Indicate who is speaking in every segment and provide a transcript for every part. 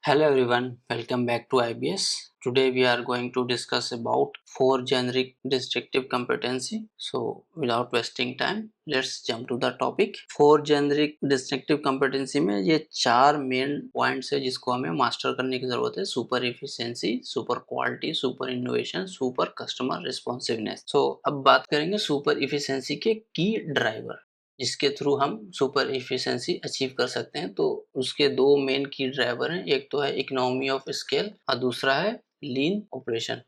Speaker 1: Hello everyone, welcome back to IBS. Today we are going to discuss about four generic descriptive competency. So without wasting time, let's jump to the topic. Four generic destructive competency में ये चार main points है जिसको हमें master करने की जरूरत है। Super efficiency, super quality, super innovation, super customer responsiveness. So अब बात करेंगे सुपर इफिशिएंसी के की ड्राइवर जिसके थ्रू हम सुपर एफिशिएंसी अचीव कर सकते हैं। तो उसके दो मेन की ड्राइवर हैं, एक तो है इकोनॉमी ऑफ स्केल और दूसरा है lean operation.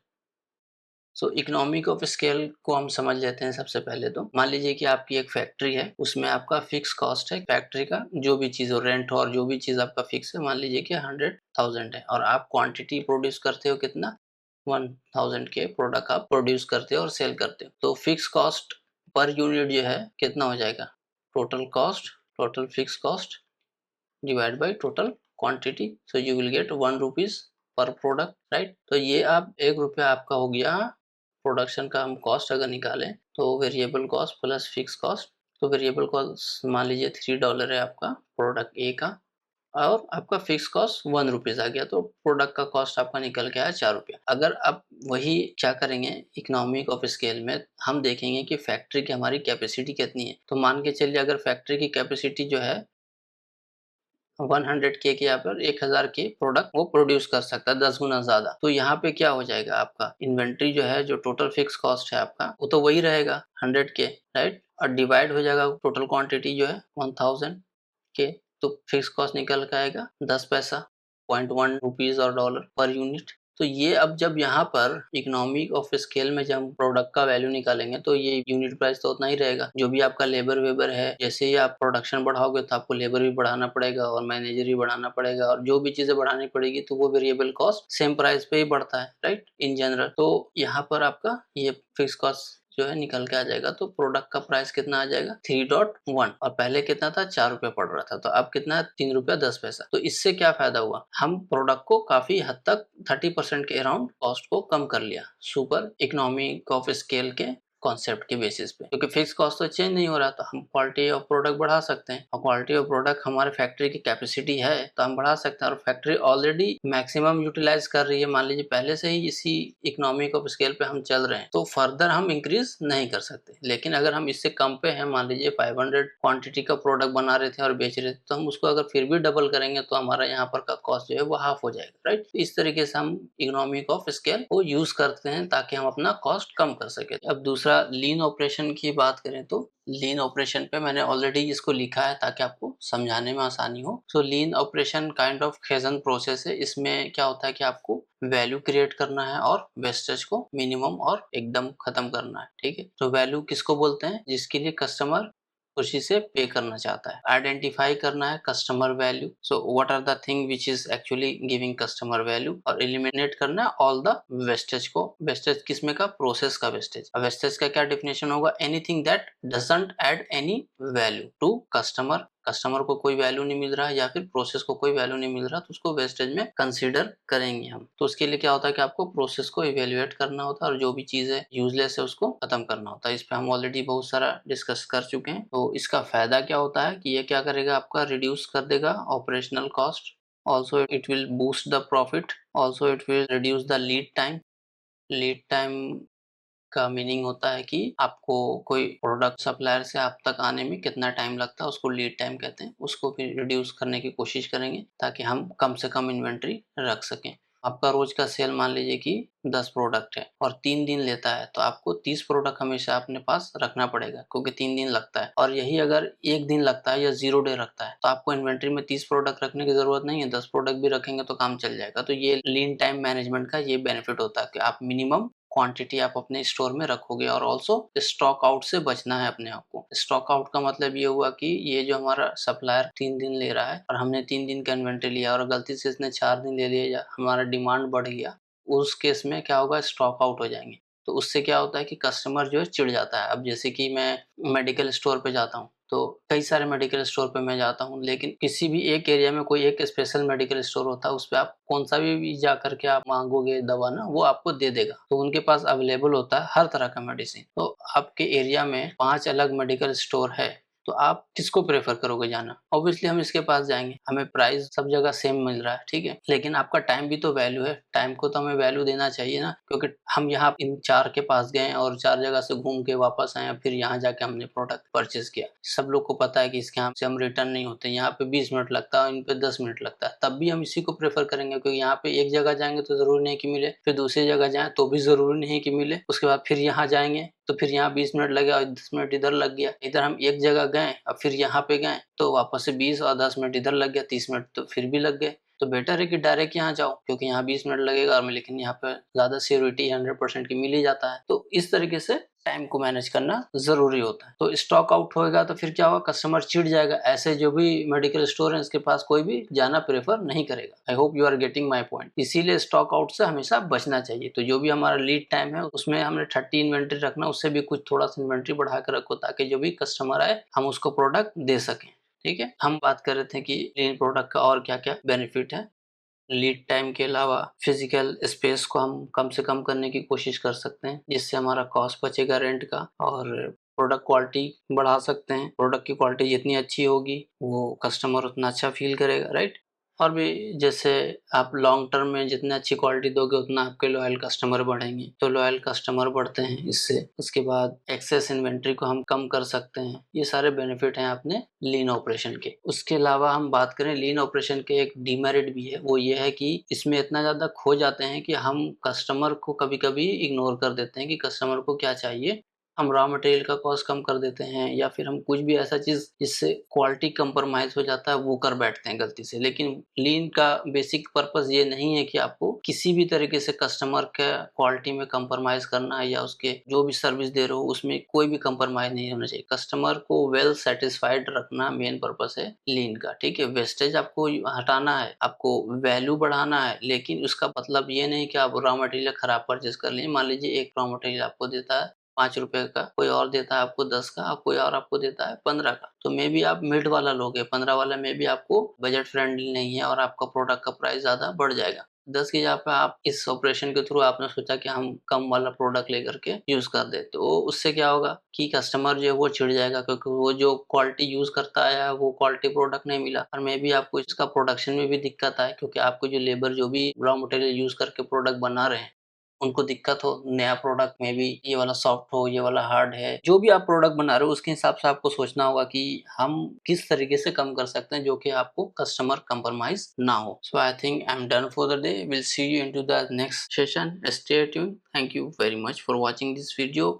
Speaker 1: So economic of scale को हम समझ लेते हैं। सबसे पहले तो मान लीजिए कि आपकी एक फैक्ट्री है, उसमें आपका फिक्स कॉस्ट है फैक्ट्री का, जो भी चीज़ हो, रेंट और जो भी चीज़ आपका फिक्स है, मान लीजिए कि 100,000 है और आप क्वांटिटी प्रोड्यूस करते हो कितना, 1000 के प्रोडक्ट आप प्रोड्यूस करते हो और सेल करते हो। तो फिक्स कॉस्ट पर यूनिट जो है कितना हो जाएगा, total cost, total fix cost divide by total quantity. So you will get 1 rupees per product, right. तो ये आप 1 रुपया आपका हो गया प्रोडक्शन का। हम कॉस्ट अगर निकालें तो variable cost plus fix cost, तो वेरिएबल कॉस्ट मान लीजिए $3 है आपका प्रोडक्ट ए का, और आपका फिक्स कॉस्ट 1 रुपीज आ गया, तो प्रोडक्ट का कॉस्ट आपका निकल के आया 4 रुपया। अगर आप वही क्या करेंगे इकोनॉमिक ऑफ स्केल में, हम देखेंगे कि फैक्ट्री की हमारी कैपेसिटी कितनी है। तो मान के चलिए अगर फैक्ट्री की कैपेसिटी जो है 100 के यहाँ पर 1000 के प्रोडक्ट वो प्रोड्यूस कर सकता है, 10 गुना ज्यादा। तो यहाँ पे क्या हो जाएगा, आपका इन्वेंट्री जो है, जो टोटल फिक्स कॉस्ट है आपका, वो तो वही रहेगा 100 के, राइट। और डिवाइड हो जाएगा टोटल क्वांटिटी जो है 1000 के, तो फिक्स कॉस्ट निकल के आएगा 10 पैसा, 0.1 रुपीज और डॉलर पर यूनिट। तो ये अब जब यहाँ पर इकोनॉमिक ऑफ स्केल में जब हम प्रोडक्ट का वैल्यू निकालेंगे तो ये यूनिट प्राइस तो उतना ही रहेगा। जो भी आपका लेबर वेबर है, जैसे ही आप प्रोडक्शन बढ़ाओगे तो आपको लेबर भी बढ़ाना पड़ेगा और मैनेजर भी बढ़ाना पड़ेगा, और जो भी चीजें बढ़ानी पड़ेगी तो वो वेरिएबल कॉस्ट सेम प्राइस पे ही बढ़ता है, राइट, इन जनरल। तो यहाँ पर आपका ये फिक्स कॉस्ट जो है निकल के आ जाएगा। तो प्रोडक्ट का प्राइस कितना आ जाएगा, 3.1, और पहले कितना था, 4 रुपया पड़ रहा था, तो अब कितना है, 3 रुपया 10 पैसा। तो इससे क्या फायदा हुआ, हम प्रोडक्ट को काफी हद तक 30% के अराउंड कॉस्ट को कम कर लिया सुपर इकोनॉमिक ऑफ स्केल के कॉन्सेप्ट के बेसिस पे, क्योंकि फिक्स कॉस्ट तो चेंज नहीं हो रहा, तो हम क्वालिटी ऑफ प्रोडक्ट बढ़ा सकते हैं, और क्वालिटी ऑफ प्रोडक्ट हमारे फैक्ट्री की कैपेसिटी है तो हम बढ़ा सकते हैं, और फैक्ट्री ऑलरेडी मैक्सिमम यूटिलाइज कर रही है, मान लीजिए पहले से ही इसी इकोनॉमिक ऑफ स्केल पे हम चल रहे हैं, तो फर्दर हम इंक्रीज नहीं कर सकते। लेकिन अगर हम इससे कम पे हैं, मान लीजिए 500 क्वांटिटी का प्रोडक्ट बना रहे थे और बेच रहे थे, तो हम उसको अगर फिर भी डबल करेंगे तो हमारा यहाँ पर का कॉस्ट जो है वो हाफ हो जाएगा, राइट। इस तरीके से हम इकोनॉमिक ऑफ स्केल को यूज करते हैं ताकि हम अपना कॉस्ट कम कर सके। अब दूसरा लीन ऑपरेशन की बात करें तो लीन ऑपरेशन पे मैंने ऑलरेडी इसको लिखा है ताकि आपको समझाने में आसानी हो। So lean operation kind of kaizen process है। इसमें क्या होता है कि आपको वैल्यू क्रिएट करना है और वेस्टेज को मिनिमम और एकदम खत्म करना है, ठीक है। तो वैल्यू किसको बोलते हैं, जिसके लिए कस्टमर खुशी से पे करना चाहता है। आइडेंटिफाई करना है customer value, so what are the thing which is actually giving customer value, और एलिमिनेट करना है ऑल द वेस्टेज को। वेस्टेज किसमें का, प्रोसेस का वेस्टेज। वेस्टेज का क्या डेफिनेशन होगा, anything that doesn't add any value to customer. Customer को कोई वैल्यू नहीं मिल रहा है या फिर प्रोसेस को कोई वैल्यू नहीं मिल रहा, तो उसको वेस्टेज में कंसीडर करेंगे हम। तो उसके लिए क्या होता है कि आपको प्रोसेस को इवेल्युएट करना होता है और जो भी चीज है यूजलेस है उसको खत्म करना होता है। इस पे हम ऑलरेडी बहुत सारा डिस्कस कर चुके हैं। तो इसका फायदा क्या होता है कि ये क्या करेगा, आपका रिड्यूस कर देगा operational cost, also it will boost the profit, also it will reduce the lead time. Lead time का मीनिंग होता है कि आपको कोई प्रोडक्ट सप्लायर से आप तक आने में कितना टाइम लगता है, उसको लीड टाइम कहते हैं। उसको भी रिड्यूस करने की कोशिश करेंगे ताकि हम कम से कम इन्वेंट्री रख सकें। आपका रोज का सेल मान लीजिए कि 10 प्रोडक्ट है और 3 दिन लेता है, तो आपको 30 प्रोडक्ट हमेशा अपने पास रखना पड़ेगा, क्योंकि 3 दिन लगता है। और यही अगर 1 दिन लगता है या 0 डे रखता है, तो आपको इन्वेंट्री में 30 प्रोडक्ट रखने की जरूरत नहीं है, 10 प्रोडक्ट भी रखेंगे तो काम चल जाएगा। तो ये लीन टाइम मैनेजमेंट का ये बेनिफिट होता है कि आप मिनिमम क्वांटिटी आप अपने स्टोर में रखोगे, और ऑल्सो स्टॉक आउट से बचना है अपने आप को। स्टॉक आउट का मतलब ये हुआ कि ये जो हमारा सप्लायर 3 दिन ले रहा है और हमने 3 दिन का इन्वेंट्री लिया और गलती से इसने 4 दिन ले लिया या हमारा डिमांड बढ़ गया, उस केस में क्या होगा, स्टॉक आउट हो जाएंगे। तो उससे क्या होता है कि कस्टमर जो है चिढ़ जाता है। अब जैसे कि मैं मेडिकल स्टोर पे जाता हूँ, तो कई सारे मेडिकल स्टोर पे मैं जाता हूँ, लेकिन किसी भी एक एरिया में कोई एक स्पेशल मेडिकल स्टोर होता है, उस पे आप कौन सा भी जा करके आप मांगोगे दवा ना, वो आपको दे देगा। तो उनके पास अवेलेबल होता है हर तरह का मेडिसिन। तो आपके एरिया में 5 अलग मेडिकल स्टोर है, तो आप किसको प्रेफर करोगे जाना? ऑब्वियसली हम इसके पास जाएंगे, हमें प्राइस सब जगह सेम मिल रहा है, ठीक है, लेकिन आपका टाइम भी तो वैल्यू है, टाइम को तो हमें वैल्यू देना चाहिए ना, क्योंकि हम यहाँ इन 4 के पास गए और 4 जगह से घूम के वापस आए, फिर यहाँ जाके हमने प्रोडक्ट परचेज किया। सब लोग को पता है कि इसके यहाँ से हम रिटर्न नहीं होते, यहाँ पे 20 मिनट लगता है, इन पे 10 मिनट लगता है, तब भी हम इसी को प्रेफर करेंगे, क्योंकि यहाँ पे एक जगह जाएंगे तो जरूरी नहीं कि मिले, फिर दूसरी जगह जाए तो भी जरूरी नहीं कि मिले, उसके बाद फिर यहाँ जाएंगे तो फिर यहाँ 20 मिनट लगे और 10 मिनट इधर लग गया। इधर हम एक जगह गए और फिर यहाँ पे गए तो वापस से 20 और 10 मिनट इधर लग गया, 30 मिनट तो फिर भी लग गए। तो बेटर है कि डायरेक्ट यहाँ जाओ, क्योंकि यहाँ 20 मिनट लगेगा और लेकिन यहाँ पे ज्यादा सिक्योरिटी 100% की मिल ही जाता है। तो इस तरीके से टाइम को मैनेज करना जरूरी होता है। तो स्टॉक आउट होएगा तो फिर क्या होगा, कस्टमर चिढ़ जाएगा, ऐसे जो भी मेडिकल स्टोर है इसके पास कोई भी जाना प्रेफर नहीं करेगा। I hope you are getting my point. इसीलिए स्टॉक आउट से हमेशा बचना चाहिए। तो जो भी हमारा लीड टाइम है उसमें हमने 30 इन्वेंट्री रखना, उससे भी कुछ थोड़ा सा इन्वेंट्री बढ़ा कर रखो, ताकि जो भी कस्टमर आए हम उसको प्रोडक्ट दे सकें। ठीक है, हम बात कर रहे थे कि लीन प्रोडक्ट का और क्या क्या बेनिफिट है। लीड टाइम के अलावा फिजिकल स्पेस को हम कम से कम करने की कोशिश कर सकते हैं, जिससे हमारा कॉस्ट बचेगा रेंट का, और प्रोडक्ट क्वालिटी बढ़ा सकते हैं। प्रोडक्ट की क्वालिटी जितनी अच्छी होगी वो कस्टमर उतना अच्छा फील करेगा, राइट। और भी जैसे आप लॉन्ग टर्म में जितनी अच्छी क्वालिटी दोगे उतना आपके लॉयल कस्टमर बढ़ेंगे, तो लॉयल कस्टमर बढ़ते हैं इससे। उसके बाद एक्सेस इन्वेंट्री को हम कम कर सकते हैं। ये सारे बेनिफिट हैं अपने लीन ऑपरेशन के। उसके अलावा हम बात करें लीन ऑपरेशन के, एक डीमेरिट भी है, वो ये है कि इसमें इतना ज्यादा खो जाते हैं कि हम कस्टमर को कभी कभी इग्नोर कर देते हैं कि कस्टमर को क्या चाहिए। हम रॉ मटेरियल का कॉस्ट कम कर देते हैं, या फिर हम कुछ भी ऐसा चीज जिससे क्वालिटी कंप्रोमाइज हो जाता है वो कर बैठते हैं गलती से। लेकिन लीन का बेसिक पर्पस ये नहीं है कि आपको किसी भी तरीके से कस्टमर का क्वालिटी में कंप्रोमाइज करना है, या उसके जो भी सर्विस दे रहे हो उसमें कोई भी कंप्रोमाइज नहीं होना चाहिए। कस्टमर को वेल सेटिस्फाइड रखना मेन पर्पस है लीन का। ठीक है, वेस्टेज आपको हटाना है, आपको वैल्यू बढ़ाना है, लेकिन उसका मतलब ये नहीं कि आप रॉ मटेरियल खराब परचेज कर लें। मान लीजिए एक रॉ मटेरियल आपको देता है 5 रुपए का, कोई और देता है आपको 10 का, और कोई और आपको देता है 15 का, तो मे बी आप मिड वाला लोगे, 15 वाला में भी आपको बजट फ्रेंडली नहीं है और आपका प्रोडक्ट का प्राइस ज्यादा बढ़ जाएगा। 10 की जगह पे आप इस ऑपरेशन के थ्रू आपने सोचा कि हम कम वाला प्रोडक्ट लेकर के यूज कर दे, तो उससे क्या होगा कि कस्टमर जो है वो चिढ़ जाएगा, क्योंकि वो जो क्वालिटी यूज करता है वो क्वालिटी प्रोडक्ट नहीं मिला, और मे बी आपको इसका प्रोडक्शन में भी दिक्कत आए, क्योंकि आपको जो लेबर जो भी रॉ मटेरियल यूज करके प्रोडक्ट बना रहे हैं उनको दिक्कत हो। नया प्रोडक्ट में भी ये वाला सॉफ्ट हो, ये वाला हार्ड है, जो भी आप प्रोडक्ट बना रहे हो उसके हिसाब से आपको सोचना होगा कि हम किस तरीके से कम कर सकते हैं जो कि आपको कस्टमर कंप्रोमाइज ना हो। So I think I am done for the day. Will see you into the next session. Stay tuned. Thank you very much for watching this video.